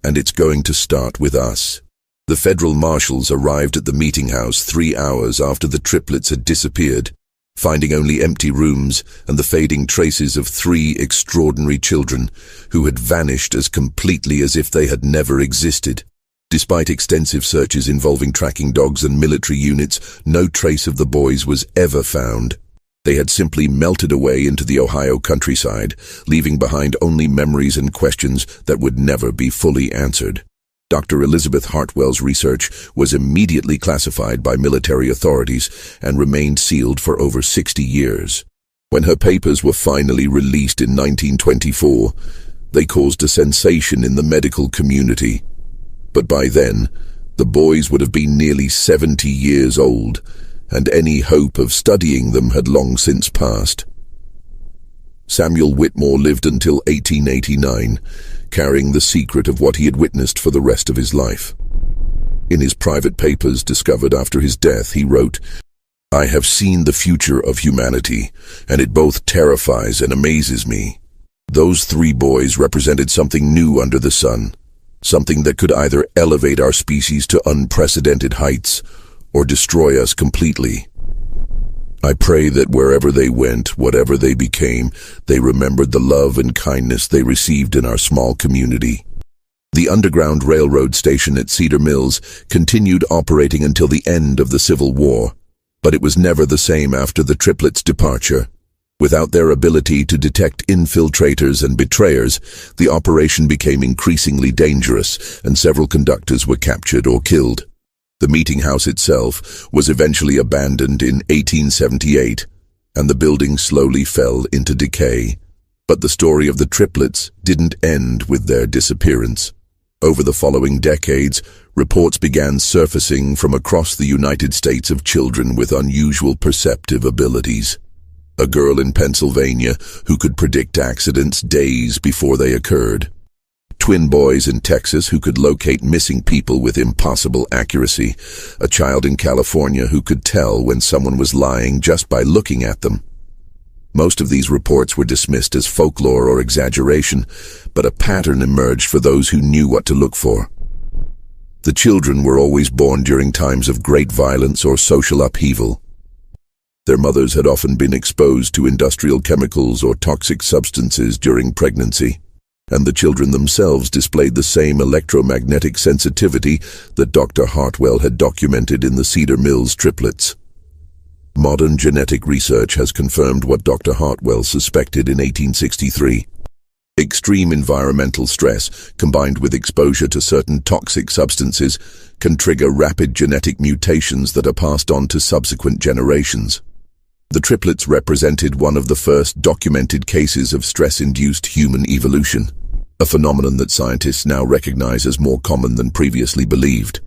and it's going to start with us." The federal marshals arrived at the meeting house 3 hours after the triplets had disappeared, finding only empty rooms and the fading traces of 3 extraordinary children who had vanished as completely as if they had never existed. Despite extensive searches involving tracking dogs and military units, no trace of the boys was ever found. They had simply melted away into the Ohio countryside, leaving behind only memories and questions that would never be fully answered. Dr. Elizabeth Hartwell's research was immediately classified by military authorities and remained sealed for over 60 years. When her papers were finally released in 1924, they caused a sensation in the medical community. But by then, the boys would have been nearly 70 years old, and any hope of studying them had long since passed. Samuel Whitmore lived until 1889, carrying the secret of what he had witnessed for the rest of his life. In his private papers discovered after his death, he wrote, "I have seen the future of humanity, and it both terrifies and amazes me. Those 3 boys represented something new under the sun, something that could either elevate our species to unprecedented heights or destroy us completely. I pray that wherever they went, whatever they became, they remembered the love and kindness they received in our small community." The Underground Railroad station at Cedar Mills continued operating until the end of the Civil War, but it was never the same after the triplets' departure. Without their ability to detect infiltrators and betrayers, the operation became increasingly dangerous, and several conductors were captured or killed. The meeting house itself was eventually abandoned in 1878, and the building slowly fell into decay. But the story of the triplets didn't end with their disappearance. Over the following decades, reports began surfacing from across the United States of children with unusual perceptive abilities. A girl in Pennsylvania who could predict accidents days before they occurred. Twin boys in Texas who could locate missing people with impossible accuracy. A child in California who could tell when someone was lying just by looking at them. Most of these reports were dismissed as folklore or exaggeration, but a pattern emerged for those who knew what to look for. The children were always born during times of great violence or social upheaval. Their mothers had often been exposed to industrial chemicals or toxic substances during pregnancy, and the children themselves displayed the same electromagnetic sensitivity that Dr. Hartwell had documented in the Cedar Mills triplets. Modern genetic research has confirmed what Dr. Hartwell suspected in 1863. Extreme environmental stress, combined with exposure to certain toxic substances, can trigger rapid genetic mutations that are passed on to subsequent generations. The triplets represented one of the first documented cases of stress-induced human evolution, a phenomenon that scientists now recognize as more common than previously believed.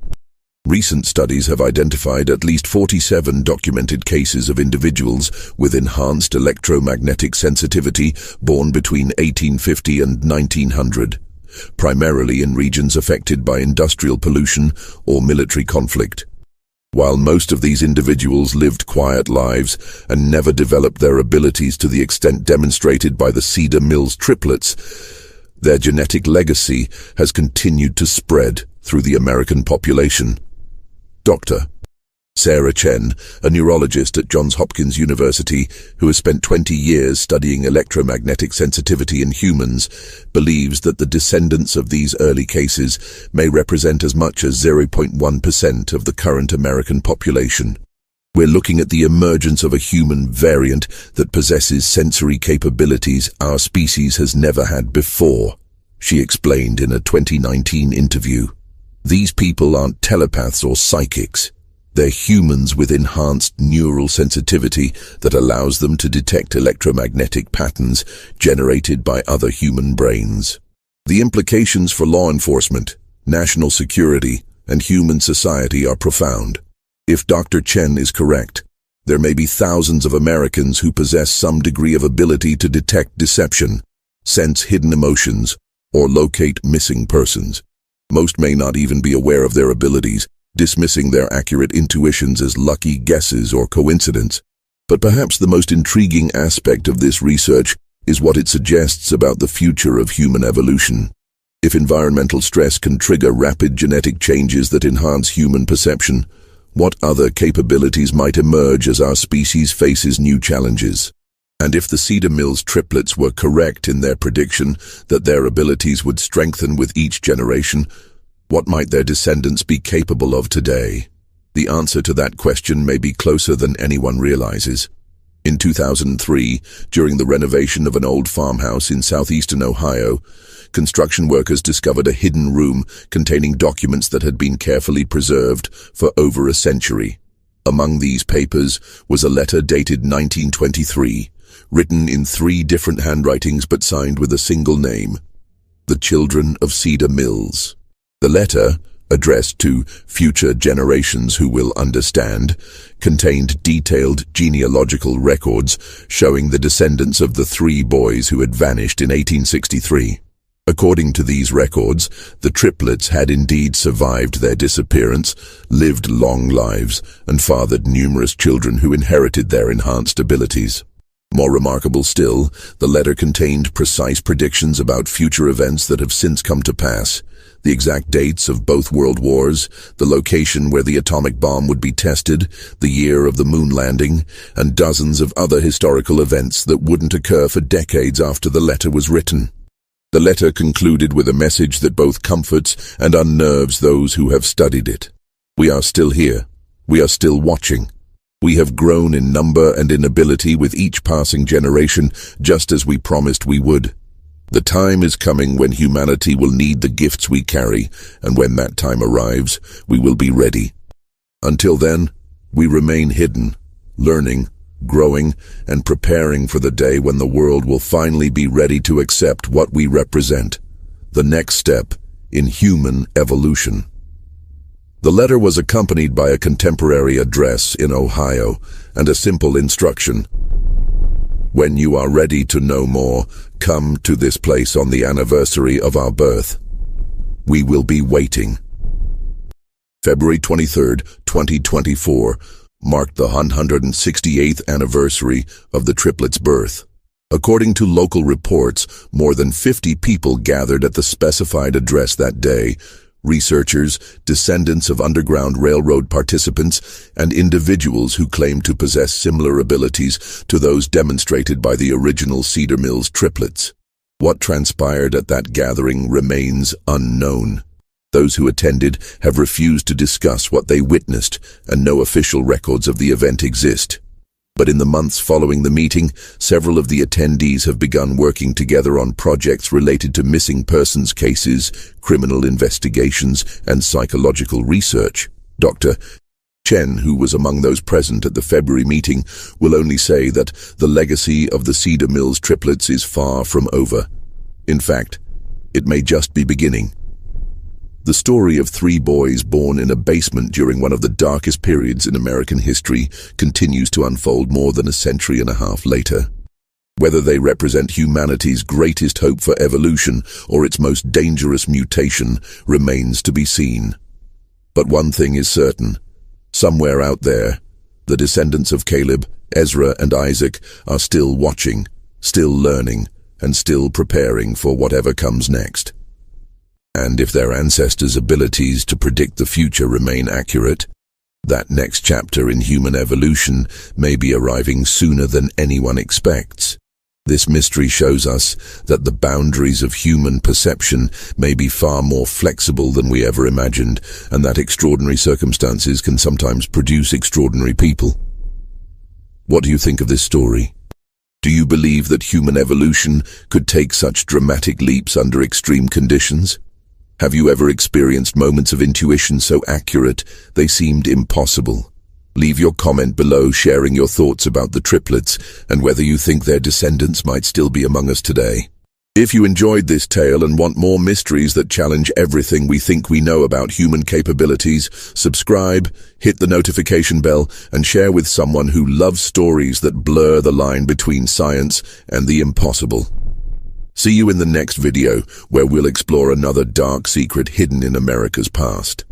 Recent studies have identified at least 47 documented cases of individuals with enhanced electromagnetic sensitivity born between 1850 and 1900, primarily in regions affected by industrial pollution or military conflict. While most of these individuals lived quiet lives and never developed their abilities to the extent demonstrated by the Cedar Mills triplets, their genetic legacy has continued to spread through the American population. Dr. Sarah Chen, a neurologist at Johns Hopkins University who has spent 20 years studying electromagnetic sensitivity in humans, believes that the descendants of these early cases may represent as much as 0.1% of the current American population. We're looking at the emergence of a human variant that possesses sensory capabilities our species has never had before, she explained in a 2019 interview. These people aren't telepaths or psychics. They're humans with enhanced neural sensitivity that allows them to detect electromagnetic patterns generated by other human brains. The implications for law enforcement, national security, and human society are profound. If Dr. Chen is correct, there may be thousands of Americans who possess some degree of ability to detect deception, sense hidden emotions, or locate missing persons. Most may not even be aware of their abilities, dismissing their accurate intuitions as lucky guesses or coincidence. But perhaps the most intriguing aspect of this research is what it suggests about the future of human evolution. If environmental stress can trigger rapid genetic changes that enhance human perception, what other capabilities might emerge as our species faces new challenges? And if the Cedar Mills triplets were correct in their prediction that their abilities would strengthen with each generation, what might their descendants be capable of today? The answer to that question may be closer than anyone realizes. In 2003, during the renovation of an old farmhouse in southeastern Ohio, construction workers discovered a hidden room containing documents that had been carefully preserved for over a century. Among these papers was a letter dated 1923, written in 3 different handwritings but signed with a single name: The Children of Cedar Mills. The letter, addressed to future generations who will understand, contained detailed genealogical records showing the descendants of the 3 boys who had vanished in 1863. According to these records, the triplets had indeed survived their disappearance, lived long lives, and fathered numerous children who inherited their enhanced abilities. More remarkable still, the letter contained precise predictions about future events that have since come to pass. The exact dates of both world wars, the location where the atomic bomb would be tested, the year of the moon landing, and dozens of other historical events that wouldn't occur for decades after the letter was written. The letter concluded with a message that both comforts and unnerves those who have studied it. We are still here. We are still watching. We have grown in number and in ability with each passing generation, just as we promised we would. The time is coming when humanity will need the gifts we carry, and when that time arrives, we will be ready. Until then, we remain hidden, learning, growing, and preparing for the day when the world will finally be ready to accept what we represent, the next step in human evolution. The letter was accompanied by a contemporary address in Ohio and a simple instruction: when you are ready to know more, come to this place on the anniversary of our birth. We will be waiting. February 23, 2024, marked the 168th anniversary of the triplets' birth. According to local reports, more than 50 people gathered at the specified address that day, researchers, descendants of Underground Railroad participants, and individuals who claim to possess similar abilities to those demonstrated by the original Cedar Mills triplets. What transpired at that gathering remains unknown. Those who attended have refused to discuss what they witnessed, and no official records of the event exist. But in the months following the meeting, several of the attendees have begun working together on projects related to missing persons cases, criminal investigations, and psychological research. Dr. Chen, who was among those present at the February meeting, will only say that the legacy of the Cedar Mills triplets is far from over. In fact, it may just be beginning. The story of three boys born in a basement during one of the darkest periods in American history continues to unfold more than a century and a half later. Whether they represent humanity's greatest hope for evolution or its most dangerous mutation remains to be seen. But one thing is certain. Somewhere out there, the descendants of Caleb, Ezra, and Isaac are still watching, still learning, and still preparing for whatever comes next. And if their ancestors' abilities to predict the future remain accurate, that next chapter in human evolution may be arriving sooner than anyone expects. This mystery shows us that the boundaries of human perception may be far more flexible than we ever imagined, and that extraordinary circumstances can sometimes produce extraordinary people. What do you think of this story? Do you believe that human evolution could take such dramatic leaps under extreme conditions? Have you ever experienced moments of intuition so accurate they seemed impossible? Leave your comment below sharing your thoughts about the triplets and whether you think their descendants might still be among us today. If you enjoyed this tale and want more mysteries that challenge everything we think we know about human capabilities, subscribe, hit the notification bell, and share with someone who loves stories that blur the line between science and the impossible. See you in the next video, where we'll explore another dark secret hidden in America's past.